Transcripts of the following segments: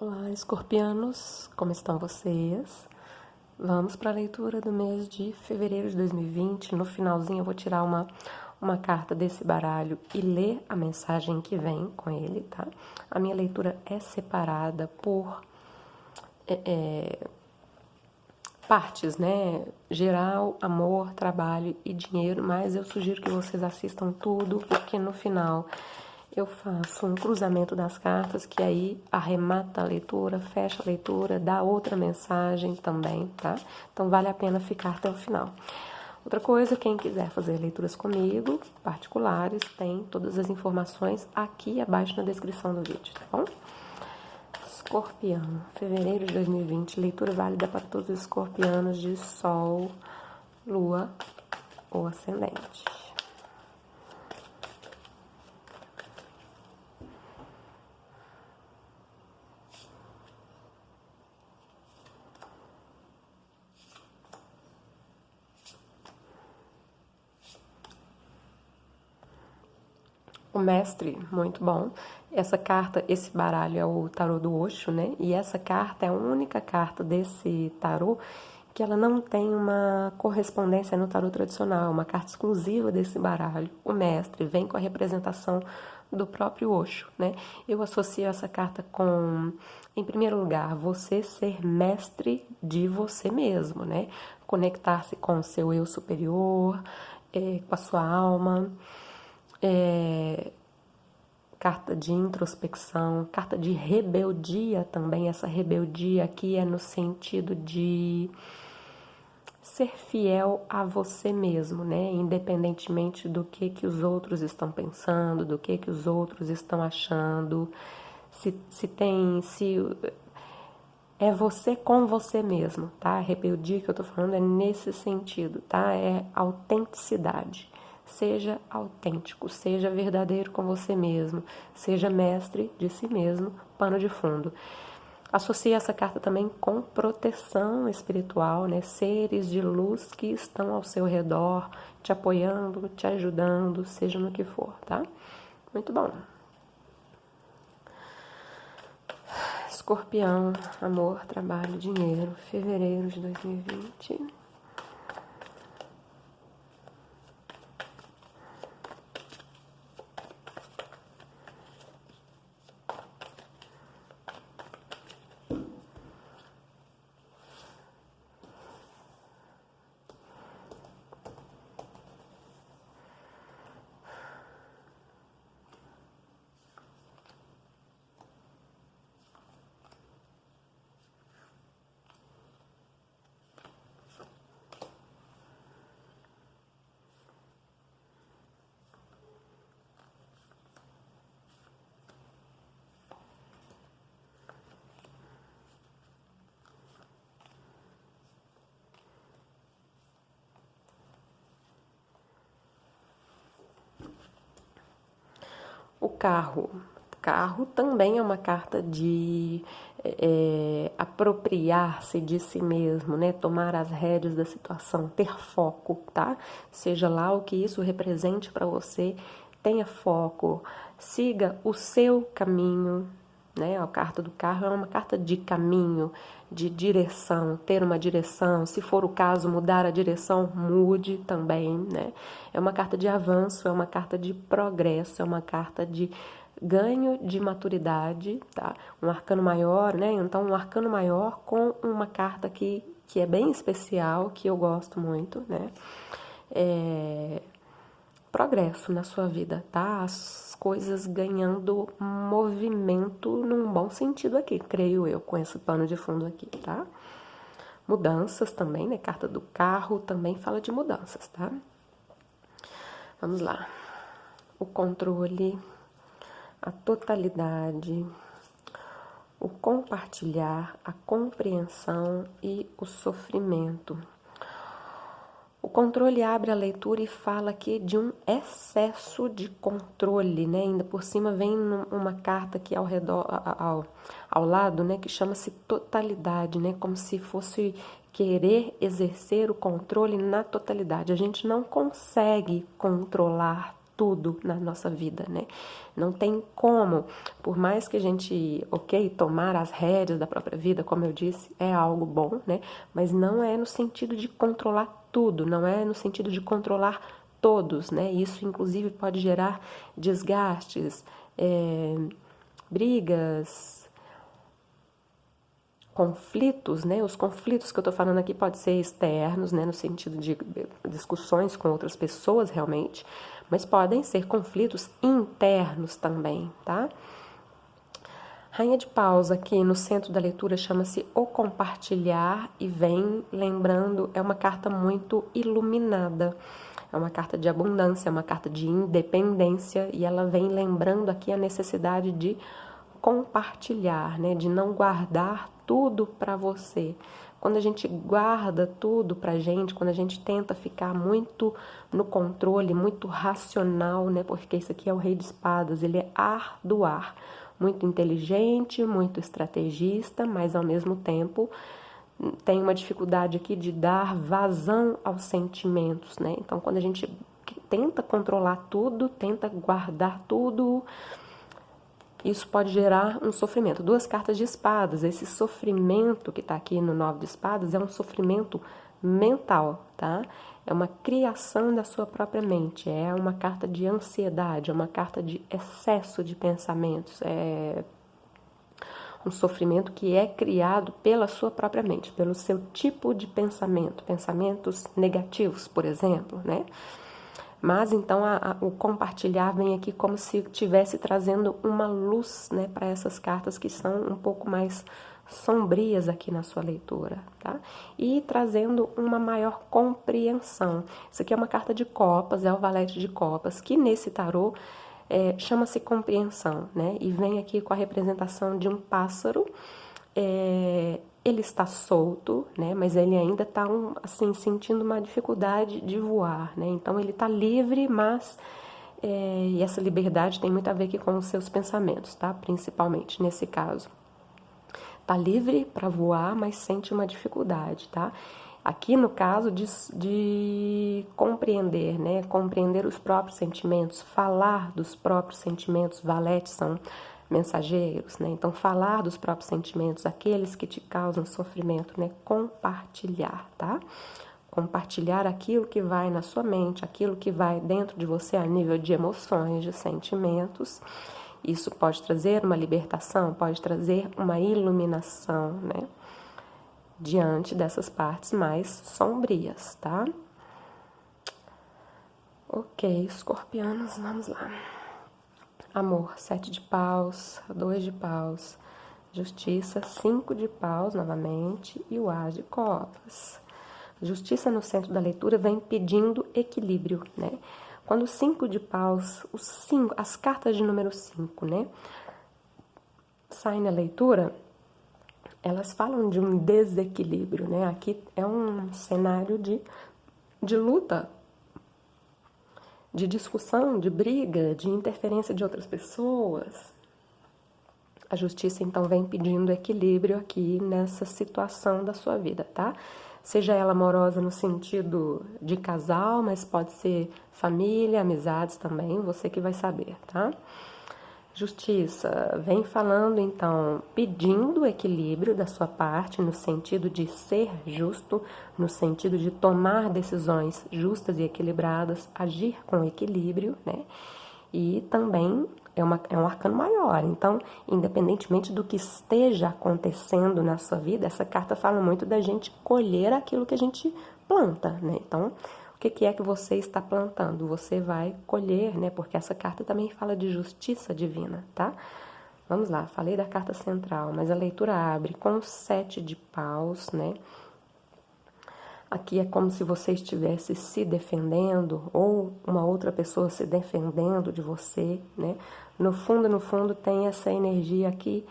Olá, escorpianos, como estão vocês? Vamos para a leitura do mês de fevereiro de 2020. No finalzinho eu vou tirar uma carta desse baralho e ler a mensagem que vem com ele, tá? A minha leitura é separada por partes, né? Geral, amor, trabalho e dinheiro, mas eu sugiro que vocês assistam tudo, porque no final eu faço um cruzamento das cartas que aí arremata a leitura, fecha a leitura, dá outra mensagem também, tá? Então vale a pena ficar até o final. Outra coisa, quem quiser fazer leituras comigo, particulares, tem todas as informações aqui abaixo na descrição do vídeo, tá bom? Escorpião, fevereiro de 2020, leitura válida para todos os escorpianos de Sol, Lua ou Ascendente. O mestre, muito bom. Essa carta, esse baralho é o tarô do Osho, né? E essa carta é a única carta desse tarô que ela não tem uma correspondência no tarô tradicional, é uma carta exclusiva desse baralho. O mestre vem com a representação do próprio Osho, né? Eu associo essa carta com, em primeiro lugar, você ser mestre de você mesmo, né? Conectar-se com o seu eu superior, com a sua alma. Carta de introspecção, carta de rebeldia também. Essa rebeldia aqui é no sentido de ser fiel a você mesmo, né? Independentemente do que os outros estão pensando, do que os outros estão achando. Se é você com você mesmo, tá? A rebeldia que eu tô falando é nesse sentido, tá? É autenticidade. Seja autêntico, seja verdadeiro com você mesmo, seja mestre de si mesmo, pano de fundo. Associe essa carta também com proteção espiritual, né? Seres de luz que estão ao seu redor, te apoiando, te ajudando, seja no que for, tá? Muito bom. Escorpião, amor, trabalho, dinheiro, fevereiro de 2020. O carro. Carro também é uma carta de apropriar-se de si mesmo, né? Tomar as rédeas da situação, ter foco, tá? Seja lá o que isso represente para você, tenha foco, siga o seu caminho, né? A carta do carro é uma carta de caminho, de direção, ter uma direção. Se for o caso, mudar a direção, mude também, né? É uma carta de avanço, é uma carta de progresso, é uma carta de ganho de maturidade, tá? Um arcano maior, né? Então, um arcano maior com uma carta que é bem especial, que eu gosto muito, né? Progresso na sua vida, tá? As coisas ganhando movimento num bom sentido aqui, creio eu, com esse pano de fundo aqui, tá? Mudanças também, né? Carta do carro também fala de mudanças, tá? Vamos lá. O controle, a totalidade, o compartilhar, a compreensão e o sofrimento. O controle abre a leitura e fala aqui de um excesso de controle, né? Ainda por cima vem uma carta aqui ao redor, ao lado, né? Que chama-se totalidade, né? Como se fosse querer exercer o controle na totalidade. A gente não consegue controlar tudo na nossa vida, né? Não tem como, por mais que a gente, tomar as rédeas da própria vida, como eu disse, é algo bom, né? Mas não é no sentido de controlar tudo, não é no sentido de controlar todos, né? Isso, inclusive, pode gerar desgastes, brigas, conflitos, né? Os conflitos que eu tô falando aqui podem ser externos, né? No sentido de discussões com outras pessoas, realmente, mas podem ser conflitos internos também, tá? Rainha de Paus aqui no centro da leitura chama-se O Compartilhar e vem lembrando, é uma carta muito iluminada, é uma carta de abundância, é uma carta de independência e ela vem lembrando aqui a necessidade de compartilhar, né, de não guardar tudo para você. Quando a gente guarda tudo pra gente, quando a gente tenta ficar muito no controle, muito racional, né, porque isso aqui é o Rei de Espadas, ele é ar do ar, muito inteligente, muito estrategista, mas ao mesmo tempo tem uma dificuldade aqui de dar vazão aos sentimentos, né? Então, quando a gente tenta controlar tudo, tenta guardar tudo, isso pode gerar um sofrimento. Duas cartas de espadas, esse sofrimento que está aqui no 9 de espadas é um sofrimento mental, tá? É uma criação da sua própria mente, é uma carta de ansiedade, é uma carta de excesso de pensamentos, é um sofrimento que é criado pela sua própria mente, pelo seu tipo de pensamento, pensamentos negativos, por exemplo, né? Mas então o compartilhar vem aqui como se estivesse trazendo uma luz, né, para essas cartas que são um pouco mais sombrias aqui na sua leitura, tá? E trazendo uma maior compreensão. Isso aqui é uma carta de copas, é o valete de copas, que nesse tarô chama-se compreensão, né? E vem aqui com a representação de um pássaro. Ele está solto, né? Mas ele ainda está assim, sentindo uma dificuldade de voar, né? Então ele está livre, mas e essa liberdade tem muito a ver aqui com os seus pensamentos, tá? Principalmente nesse caso. Está livre para voar, mas sente uma dificuldade, tá? Aqui no caso de compreender, né? Compreender os próprios sentimentos, falar dos próprios sentimentos, valetes são mensageiros, né? Então, falar dos próprios sentimentos, aqueles que te causam sofrimento, né? Compartilhar, tá? Compartilhar aquilo que vai na sua mente, aquilo que vai dentro de você a nível de emoções, de sentimentos. Isso pode trazer uma libertação, pode trazer uma iluminação, né? Diante dessas partes mais sombrias, tá? Ok, escorpianos, vamos lá. Amor, 7 de paus, 2 de paus, justiça, 5 de paus novamente e o as de copas. Justiça no centro da leitura vem pedindo equilíbrio, né? Quando o 5 de paus, as cartas de número 5, né, saem na leitura, elas falam de um desequilíbrio, né? Aqui é um cenário de luta, de discussão, de briga, de interferência de outras pessoas. A justiça, então, vem pedindo equilíbrio aqui nessa situação da sua vida, tá? Seja ela amorosa no sentido de casal, mas pode ser família, amizades também, você que vai saber, tá? Justiça vem falando, então, pedindo equilíbrio da sua parte, no sentido de ser justo, no sentido de tomar decisões justas e equilibradas, agir com equilíbrio, né? E também é um arcano maior, então, independentemente do que esteja acontecendo na sua vida, essa carta fala muito da gente colher aquilo que a gente planta, né? Então, o que é que você está plantando? Você vai colher, né? Porque essa carta também fala de justiça divina, tá? Vamos lá, falei da carta central, mas a leitura abre com o 7 de paus, né? Aqui é como se você estivesse se defendendo ou uma outra pessoa se defendendo de você, né? No fundo, tem essa energia aqui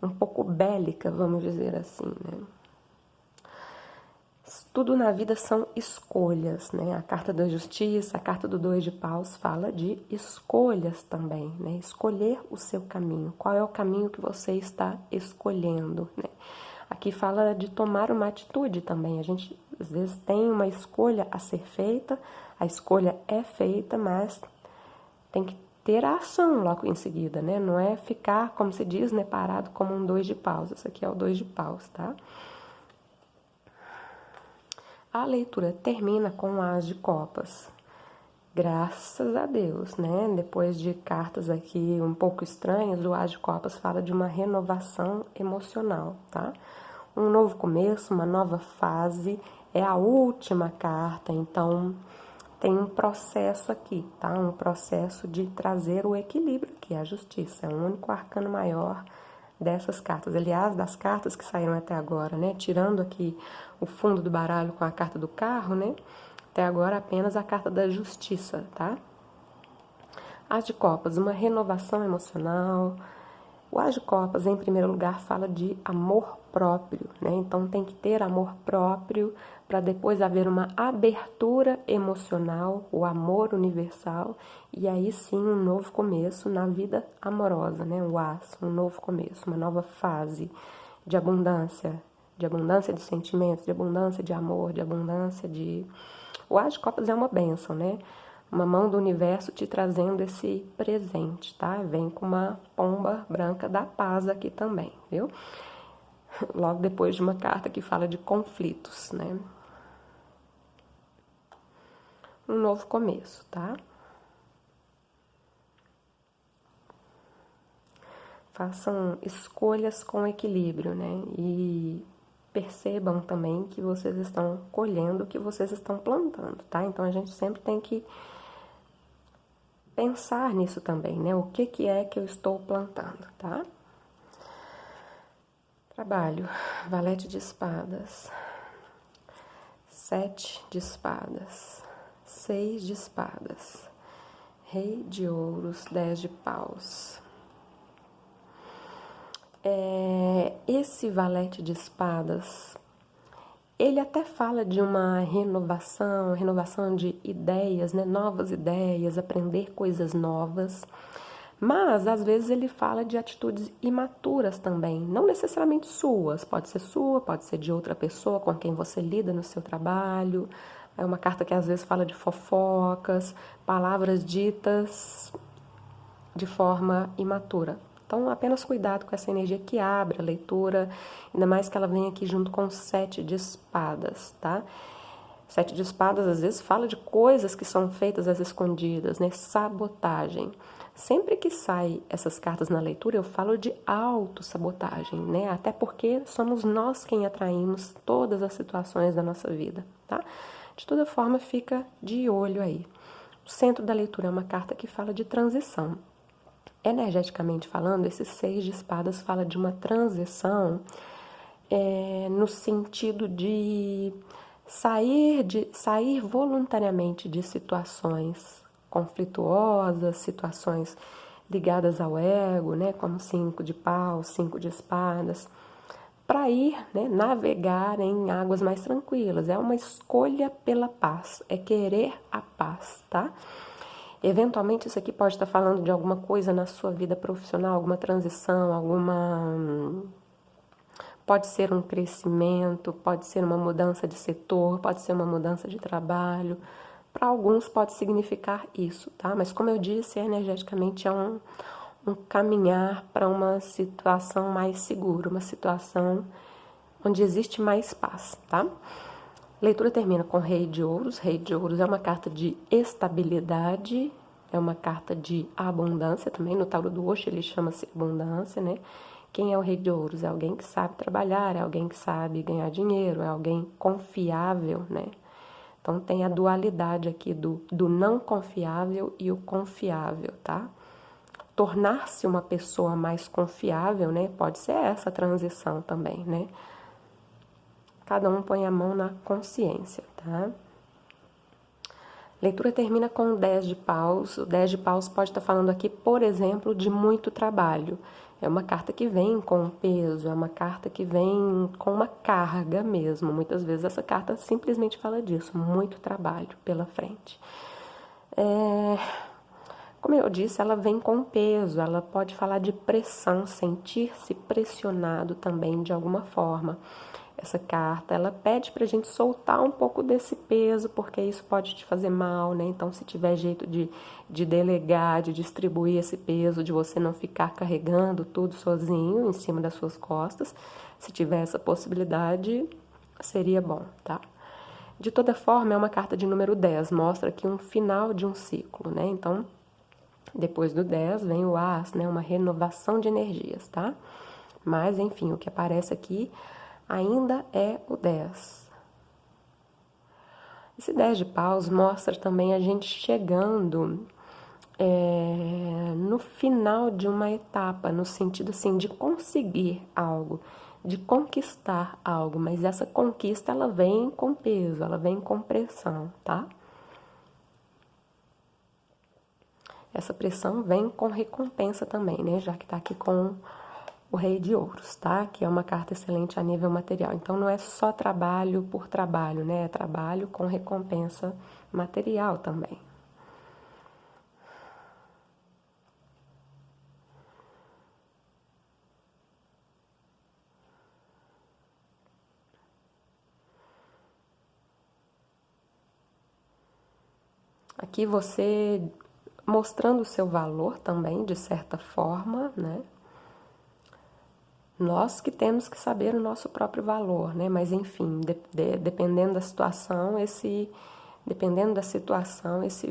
um pouco bélica, vamos dizer assim, né? Tudo na vida são escolhas, né? A carta da justiça, a carta do 2 de paus fala de escolhas também, né? Escolher o seu caminho. Qual é o caminho que você está escolhendo, né? Aqui fala de tomar uma atitude também. A gente, às vezes, tem uma escolha a ser feita, a escolha é feita, mas tem que ter a ação logo em seguida, né? Não é ficar, como se diz, né, parado como um 2 de paus. Esse aqui é o 2 de paus, tá? A leitura termina com o As de Copas. Graças a Deus, né? Depois de cartas aqui um pouco estranhas, o As de Copas fala de uma renovação emocional, tá? Um novo começo, uma nova fase, é a última carta, então tem um processo aqui, tá? Um processo de trazer o equilíbrio aqui, a justiça, é o único arcano maior dessas cartas. Aliás, das cartas que saíram até agora, né? Tirando aqui o fundo do baralho com a carta do carro, né? Até agora apenas a carta da justiça, tá? As de Copas, uma renovação emocional. O As de Copas, em primeiro lugar, fala de amor próprio, né? Então tem que ter amor próprio para depois haver uma abertura emocional, o amor universal, e aí sim um novo começo na vida amorosa, né? O As, um novo começo, uma nova fase de abundância de sentimentos, de abundância de amor, de abundância de... O As de Copas é uma bênção, né? Uma mão do universo te trazendo esse presente, tá? Vem com uma pomba branca da paz aqui também, viu? Logo depois de uma carta que fala de conflitos, né? Um novo começo, tá? Façam escolhas com equilíbrio, né? E percebam também que vocês estão colhendo o que vocês estão plantando, tá? Então a gente sempre tem que pensar nisso também, né? O que é que eu estou plantando, tá? Trabalho, valete de espadas, 7 de espadas, 6 de espadas, rei de ouros, 10 de paus. Esse valete de espadas, ele até fala de uma renovação de ideias, né? Novas ideias, aprender coisas novas. Mas, às vezes, ele fala de atitudes imaturas também, não necessariamente suas, pode ser de outra pessoa com quem você lida no seu trabalho. É uma carta que, às vezes, fala de fofocas, palavras ditas de forma imatura. Então, apenas cuidado com essa energia que abre a leitura, ainda mais que ela vem aqui junto com 7 de espadas, tá? 7 de espadas, às vezes, fala de coisas que são feitas às escondidas, né? Sabotagem. Sempre que sai essas cartas na leitura, eu falo de autossabotagem, né? Até porque somos nós quem atraímos todas as situações da nossa vida, tá? De toda forma, fica de olho aí. O centro da leitura é uma carta que fala de transição. Energeticamente falando, esse 6 de espadas fala de uma transição no sentido de sair voluntariamente de situações conflituosas, situações ligadas ao ego, né, como 5 de paus, 5 de espadas, para ir, né, navegar em águas mais tranquilas. É uma escolha pela paz, é querer a paz, tá? Eventualmente isso aqui pode estar falando de alguma coisa na sua vida profissional, alguma transição, pode ser um crescimento, pode ser uma mudança de setor, pode ser uma mudança de trabalho. Para alguns pode significar isso, tá? Mas como eu disse, energeticamente é um caminhar para uma situação mais segura, uma situação onde existe mais paz, tá? Leitura termina com Rei de Ouros. Rei de Ouros é uma carta de estabilidade, é uma carta de abundância também. No tarô do Osho ele chama-se abundância, né? Quem é o Rei de Ouros? É alguém que sabe trabalhar, é alguém que sabe ganhar dinheiro, é alguém confiável, né? Então tem a dualidade aqui do não confiável e o confiável, tá? Tornar-se uma pessoa mais confiável, né? Pode ser essa transição também, né? Cada um põe a mão na consciência, tá? Leitura termina com o 10 de paus. O 10 de paus pode estar falando aqui, por exemplo, de muito trabalho. É uma carta que vem com peso, é uma carta que vem com uma carga mesmo. Muitas vezes essa carta simplesmente fala disso, muito trabalho pela frente. Como eu disse, ela vem com peso, ela pode falar de pressão, sentir-se pressionado também de alguma forma. Essa carta, ela pede pra gente soltar um pouco desse peso, porque isso pode te fazer mal, né? Então, se tiver jeito de delegar, de distribuir esse peso, de você não ficar carregando tudo sozinho em cima das suas costas, se tiver essa possibilidade, seria bom, tá? De toda forma, é uma carta de número 10, mostra aqui um final de um ciclo, né? Então, depois do 10 vem o As, né? Uma renovação de energias, tá? Mas, enfim, o que aparece aqui ainda é o 10. Esse 10 de paus mostra também a gente chegando no final de uma etapa, no sentido assim de conseguir algo, de conquistar algo, mas essa conquista ela vem com peso, ela vem com pressão, tá? Essa pressão vem com recompensa também, né? Já que tá aqui com o Rei de Ouros, tá? Que é uma carta excelente a nível material. Então não é só trabalho por trabalho, né? É trabalho com recompensa material também. Aqui você mostrando o seu valor também, de certa forma, né? Nós que temos que saber o nosso próprio valor, né? Mas enfim, dependendo da situação, esse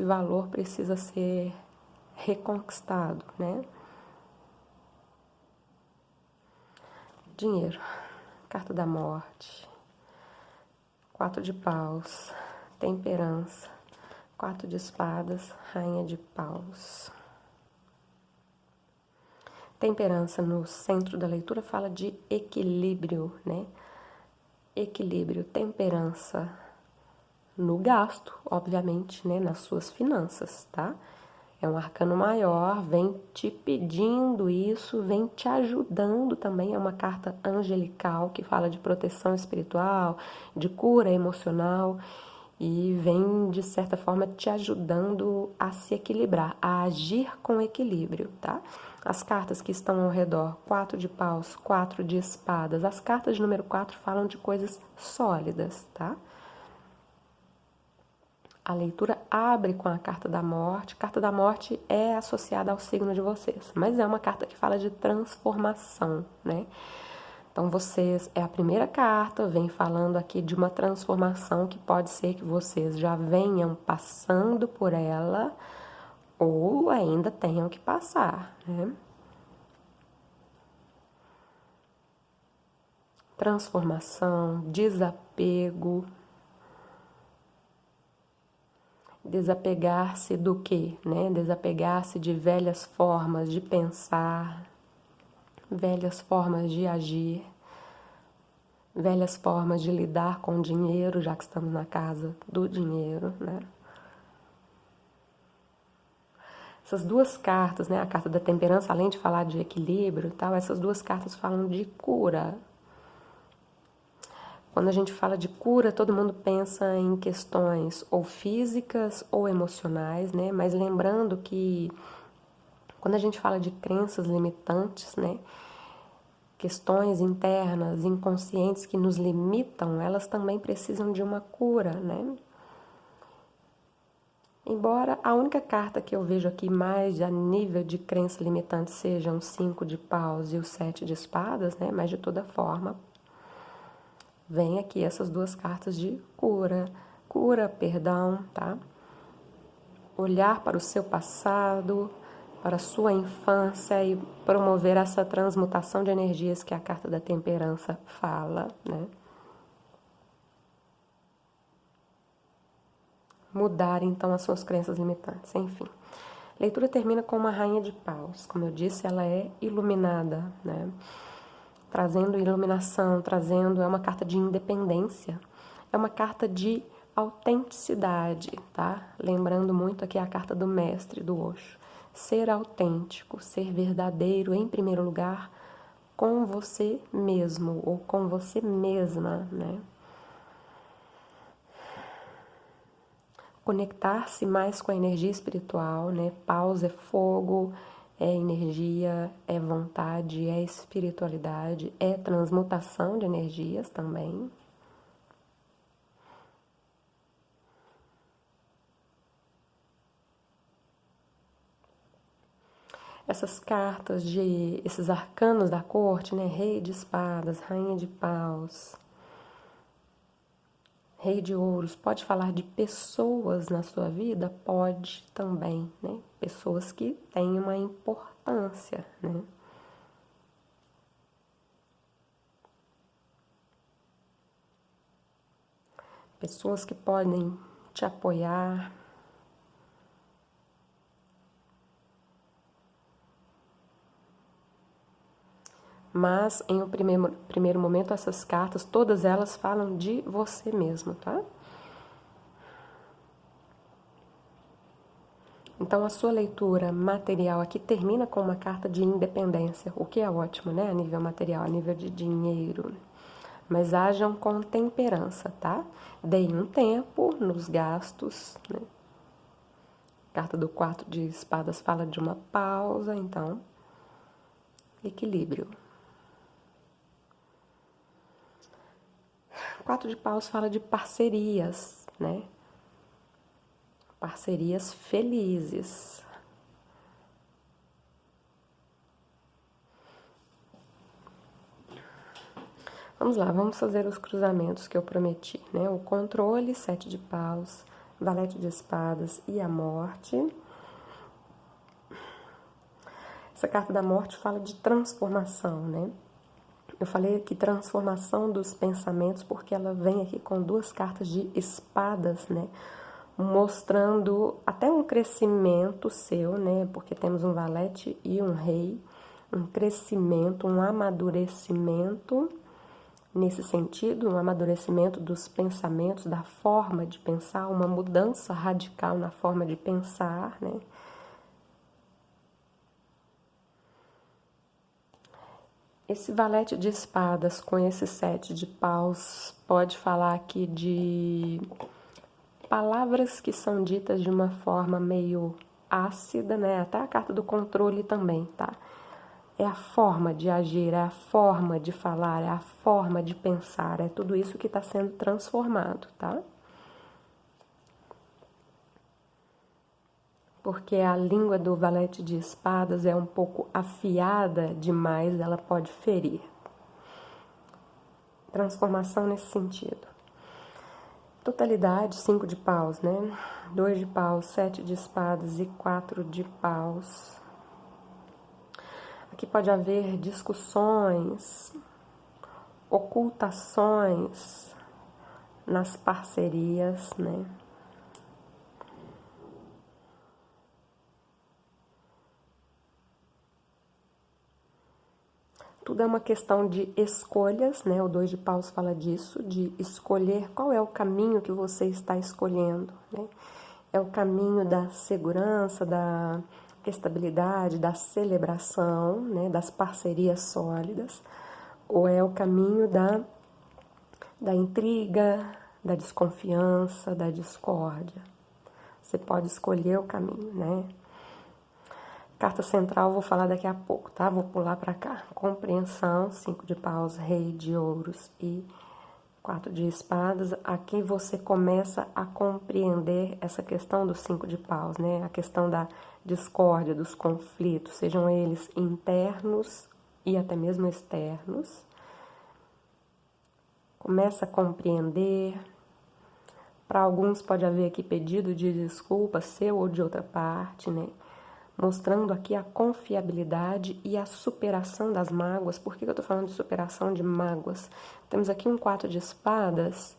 valor precisa ser reconquistado, né? Dinheiro, carta da morte, 4 de paus, temperança, 4 de espadas, rainha de paus. Temperança no centro da leitura fala de equilíbrio, né? Equilíbrio, temperança no gasto, obviamente, né? Nas suas finanças, tá? É um arcano maior, vem te pedindo isso, vem te ajudando também. É uma carta angelical que fala de proteção espiritual, de cura emocional e vem, de certa forma, te ajudando a se equilibrar, a agir com equilíbrio, tá? As cartas que estão ao redor, 4 de paus, 4 de espadas, as cartas de número 4 falam de coisas sólidas, tá? A leitura abre com a carta da morte. A carta da morte é associada ao signo de vocês, mas é uma carta que fala de transformação, né? Então, vocês, é a primeira carta, vem falando aqui de uma transformação que pode ser que vocês já venham passando por ela ou ainda tenham que passar, né? Transformação, desapego. Desapegar-se do quê, né? Desapegar-se de velhas formas de pensar, velhas formas de agir, velhas formas de lidar com o dinheiro, já que estamos na casa do dinheiro, né? Essas duas cartas, né? A carta da temperança, além de falar de equilíbrio e tal, essas duas cartas falam de cura. Quando a gente fala de cura, todo mundo pensa em questões ou físicas ou emocionais, né? Mas lembrando que quando a gente fala de crenças limitantes, né? Questões internas, inconscientes que nos limitam, elas também precisam de uma cura, né? Embora a única carta que eu vejo aqui mais a nível de crença limitante sejam o 5 de paus e o 7 de espadas, né? Mas de toda forma, vem aqui essas duas cartas de cura, perdão, tá? Olhar para o seu passado, para a sua infância e promover essa transmutação de energias que a carta da temperança fala, né? Mudar então as suas crenças limitantes, enfim. A leitura termina com uma rainha de paus. Como eu disse, ela é iluminada, né? Trazendo iluminação, é uma carta de independência, é uma carta de autenticidade, tá? Lembrando muito aqui a carta do mestre do Osho. Ser autêntico, ser verdadeiro em primeiro lugar com você mesmo ou com você mesma, né? Conectar-se mais com a energia espiritual, né? Paus é fogo, é energia, é vontade, é espiritualidade, é transmutação de energias também. Essas cartas esses arcanos da corte, né? Rei de espadas, rainha de paus, rei de ouros, pode falar de pessoas na sua vida? Pode também, né? Pessoas que têm uma importância, né? Pessoas que podem te apoiar. Mas, em um primeiro momento, essas cartas, todas elas falam de você mesmo, tá? Então, a sua leitura material aqui termina com uma carta de independência, o que é ótimo, né? A nível material, a nível de dinheiro. Mas hajam com temperança, tá? Deem um tempo nos gastos, né? A carta do 4 de espadas fala de uma pausa, então, equilíbrio. 4 de paus fala de parcerias, né? Parcerias felizes. Vamos lá, vamos fazer os cruzamentos que eu prometi, né? O controle, 7 de paus, valete de espadas e a morte. Essa carta da morte fala de transformação, né? Eu falei aqui transformação dos pensamentos porque ela vem aqui com duas cartas de espadas, né? Mostrando até um crescimento seu, né? Porque temos um valete e um rei, um crescimento, um amadurecimento nesse sentido, um amadurecimento dos pensamentos, da forma de pensar, uma mudança radical na forma de pensar, né? Esse valete de espadas com esse 7 de paus pode falar aqui de palavras que são ditas de uma forma meio ácida, né? Até a carta do controle também, tá? É a forma de agir, é a forma de falar, é a forma de pensar, é tudo isso que está sendo transformado, tá? Porque a língua do valete de espadas é um pouco afiada demais, ela pode ferir. Transformação nesse sentido. Totalidade, 5 de paus, né? 2 de paus, 7 de espadas e 4 de paus. Aqui pode haver discussões, ocultações nas parcerias, né? Tudo é uma questão de escolhas, né? O 2 de paus fala disso, de escolher qual é o caminho que você está escolhendo, né? É o caminho da segurança, da estabilidade, da celebração, né? Das parcerias sólidas, ou é o caminho da intriga, da desconfiança, da discórdia. Você pode escolher o caminho, né? Carta central, vou falar daqui a pouco, tá? Vou pular para cá. Compreensão, 5 de paus, rei de ouros e 4 de espadas. Aqui você começa a compreender essa questão dos 5 de paus, né? A questão da discórdia, dos conflitos, sejam eles internos e até mesmo externos. Começa a compreender. Para alguns pode haver aqui pedido de desculpa, seu ou de outra parte, né? Mostrando aqui a confiabilidade e a superação das mágoas. Por que eu tô falando de superação de mágoas? Temos aqui um 4 de espadas.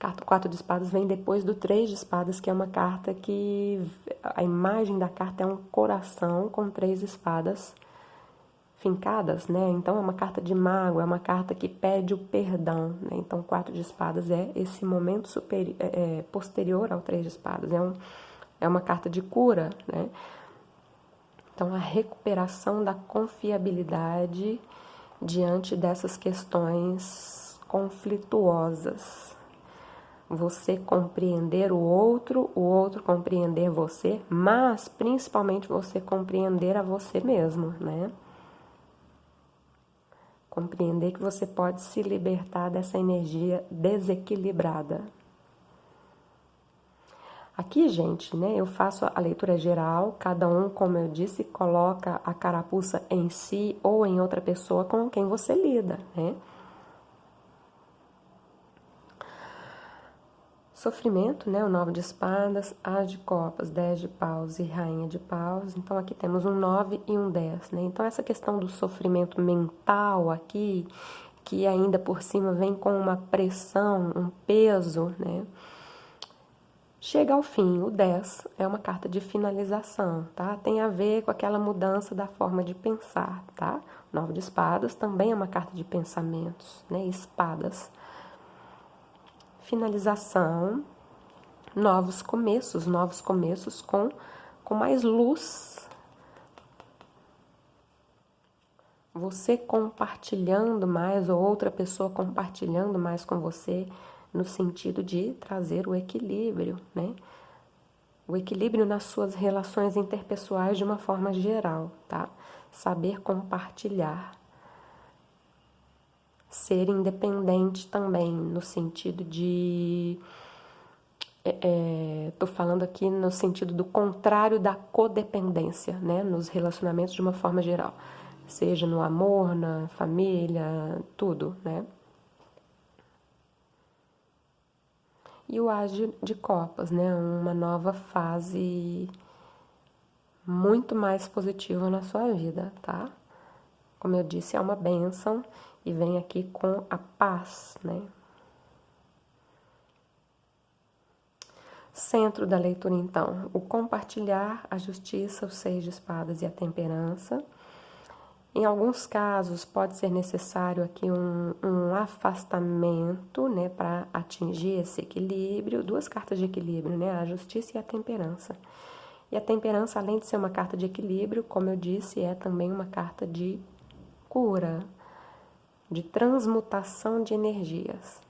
Carta 4 de espadas vem depois do 3 de espadas, que é uma carta que... A imagem da carta é um coração com 3 espadas fincadas, né? Então, é uma carta de mágoa, é uma carta que pede o perdão, né? Então, 4 de espadas é esse momento posterior ao 3 de espadas. É uma carta de cura, né? Então, a recuperação da confiabilidade diante dessas questões conflituosas. você compreender o outro compreender você, mas principalmente você compreender a você mesmo, né? Compreender que você pode se libertar dessa energia desequilibrada. Aqui, gente, né, eu faço a leitura geral, cada um, como eu disse, coloca a carapuça em si ou em outra pessoa com quem você lida, né? Sofrimento, né, o 9 de espadas, as de copas, 10 de paus e rainha de paus. Então, aqui temos um 9 e um 10, né? Então, essa questão do sofrimento mental aqui, que ainda por cima vem com uma pressão, um peso, né? Chega ao fim, o 10 é uma carta de finalização, tá? Tem a ver com aquela mudança da forma de pensar, tá? 9 de espadas também é uma carta de pensamentos, né? Espadas. Finalização, novos começos com mais luz. Você compartilhando mais ou outra pessoa compartilhando mais com você, no sentido de trazer o equilíbrio, né? O equilíbrio nas suas relações interpessoais de uma forma geral, tá? Saber compartilhar. Ser independente também, no sentido de... tô falando aqui no sentido do contrário da codependência, né? Nos relacionamentos de uma forma geral. Seja no amor, na família, tudo, né? E o As de Copas, né? Uma nova fase muito mais positiva na sua vida, tá? Como eu disse, é uma bênção e vem aqui com a paz, né? Centro da leitura, então, o compartilhar, a justiça, os 6 de espadas e a temperança. Em alguns casos, pode ser necessário aqui um afastamento, né, para atingir esse equilíbrio. 2 cartas de equilíbrio, né, a justiça e a temperança. E a temperança, além de ser uma carta de equilíbrio, como eu disse, é também uma carta de cura, de transmutação de energias.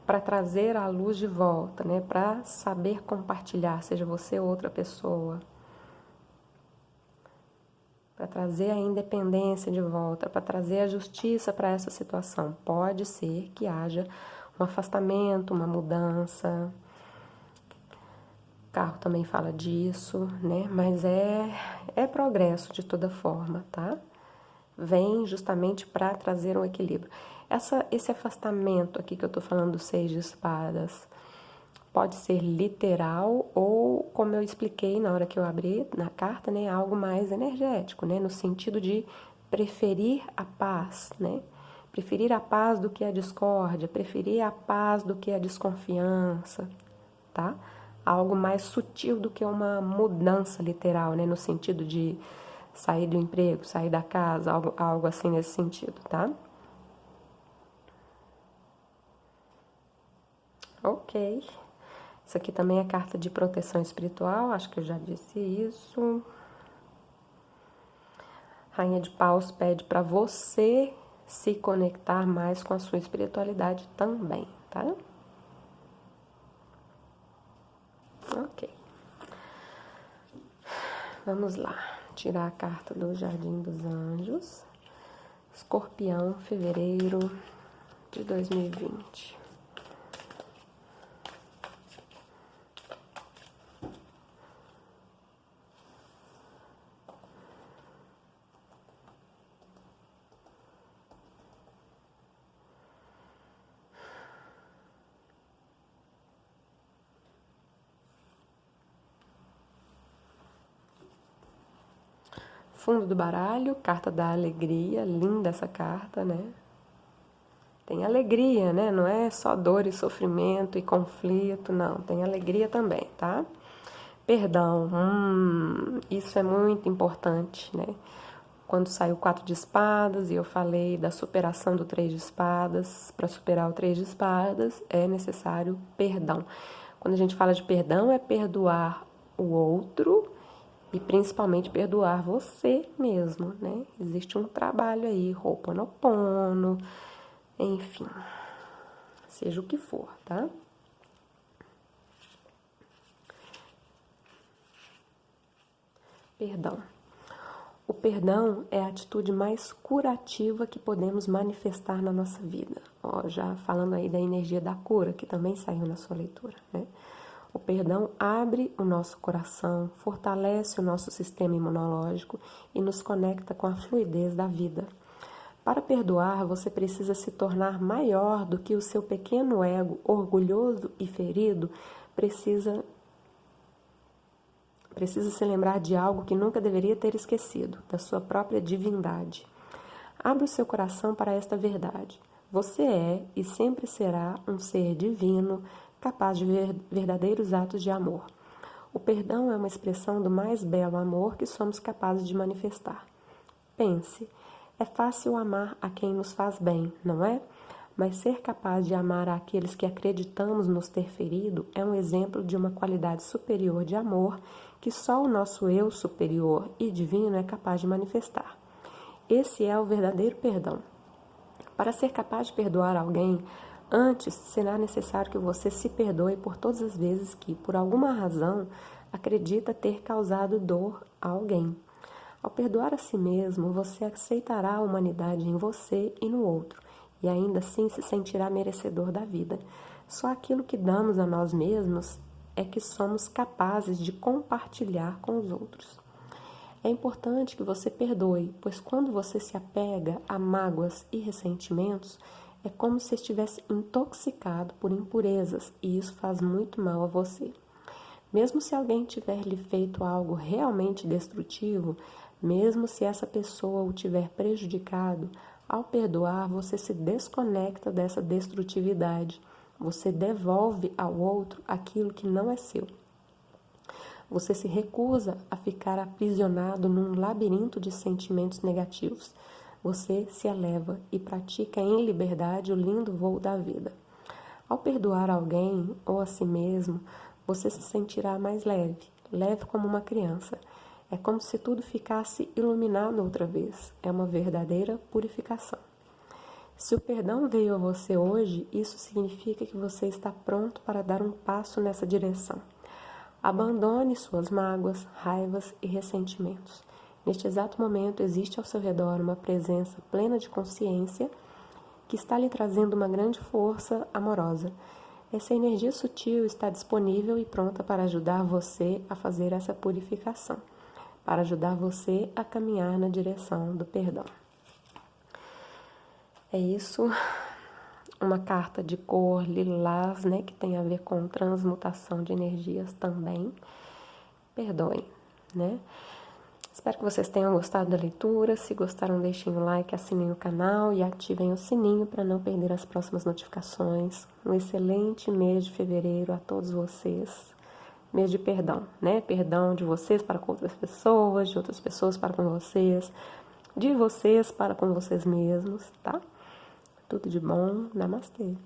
Para trazer a luz de volta, né, para saber compartilhar, seja você ou outra pessoa. Para trazer a independência de volta, para trazer a justiça para essa situação. Pode ser que haja um afastamento, uma mudança. O carro também fala disso, né? Mas é progresso de toda forma, tá? Vem justamente para trazer um equilíbrio. Esse afastamento aqui que eu tô falando do 6 de espadas pode ser literal ou, como eu expliquei na hora que eu abri na carta, né, algo mais energético, né, no sentido de preferir a paz, né? Preferir a paz do que a discórdia, preferir a paz do que a desconfiança, tá? Algo mais sutil do que uma mudança literal, né, no sentido de sair do emprego, sair da casa, algo assim nesse sentido, tá? Ok. Isso aqui também é carta de proteção espiritual, acho que eu já disse isso. Rainha de Paus pede para você se conectar mais com a sua espiritualidade também, tá? Ok. Vamos lá. Tirar a carta do Jardim dos Anjos. Escorpião, fevereiro de 2020. Fundo do baralho, carta da alegria, linda essa carta, né? Tem alegria, né? Não é só dor e sofrimento e conflito, não. Tem alegria também, tá? Perdão, isso é muito importante, né? Quando saiu o 4 de espadas e eu falei da superação do 3 de espadas, para superar o 3 de espadas é necessário perdão. Quando a gente fala de perdão, é perdoar o outro e principalmente perdoar você mesmo, né? Existe um trabalho aí, Ho'oponopono, Enfim, seja o que for, tá? Perdão. O perdão é a atitude mais curativa que podemos manifestar na nossa vida. Ó, já falando aí da energia da cura, que também saiu na sua leitura, né? O perdão abre o nosso coração, fortalece o nosso sistema imunológico e nos conecta com a fluidez da vida. Para perdoar, você precisa se tornar maior do que o seu pequeno ego, orgulhoso e ferido, precisa se lembrar de algo que nunca deveria ter esquecido, da sua própria divindade. Abra o seu coração para esta verdade. Você é e sempre será um ser divino, capaz de verdadeiros atos de amor. O perdão é uma expressão do mais belo amor que somos capazes de manifestar. Pense, é fácil amar a quem nos faz bem, não é? Mas ser capaz de amar aqueles que acreditamos nos ter ferido é um exemplo de uma qualidade superior de amor que só o nosso eu superior e divino é capaz de manifestar. Esse é o verdadeiro perdão. Para ser capaz de perdoar alguém, antes será necessário que você se perdoe por todas as vezes que, por alguma razão, acredita ter causado dor a alguém. Ao perdoar a si mesmo, você aceitará a humanidade em você e no outro, e ainda assim se sentirá merecedor da vida. Só aquilo que damos a nós mesmos é que somos capazes de compartilhar com os outros. É importante que você perdoe, pois quando você se apega a mágoas e ressentimentos, é como se estivesse intoxicado por impurezas, e isso faz muito mal a você. Mesmo se alguém tiver lhe feito algo realmente destrutivo, mesmo se essa pessoa o tiver prejudicado, ao perdoar você se desconecta dessa destrutividade. Você devolve ao outro aquilo que não é seu. Você se recusa a ficar aprisionado num labirinto de sentimentos negativos. Você se eleva e pratica em liberdade o lindo voo da vida. Ao perdoar alguém ou a si mesmo, você se sentirá mais leve, leve como uma criança. É como se tudo ficasse iluminado outra vez. É uma verdadeira purificação. Se o perdão veio a você hoje, isso significa que você está pronto para dar um passo nessa direção. Abandone suas mágoas, raivas e ressentimentos. Neste exato momento, existe ao seu redor uma presença plena de consciência que está lhe trazendo uma grande força amorosa. Essa energia sutil está disponível e pronta para ajudar você a fazer essa purificação, para ajudar você a caminhar na direção do perdão. É isso, uma carta de cor lilás, né, que tem a ver com transmutação de energias também. Perdoem, né? Espero que vocês tenham gostado da leitura. Se gostaram, deixem o like, assinem o canal e ativem o sininho para não perder as próximas notificações. Um excelente mês de fevereiro a todos vocês. Mês de perdão, né? Perdão de vocês para com outras pessoas, de outras pessoas para com vocês, de vocês para com vocês mesmos, tá? Tudo de bom. Namastê.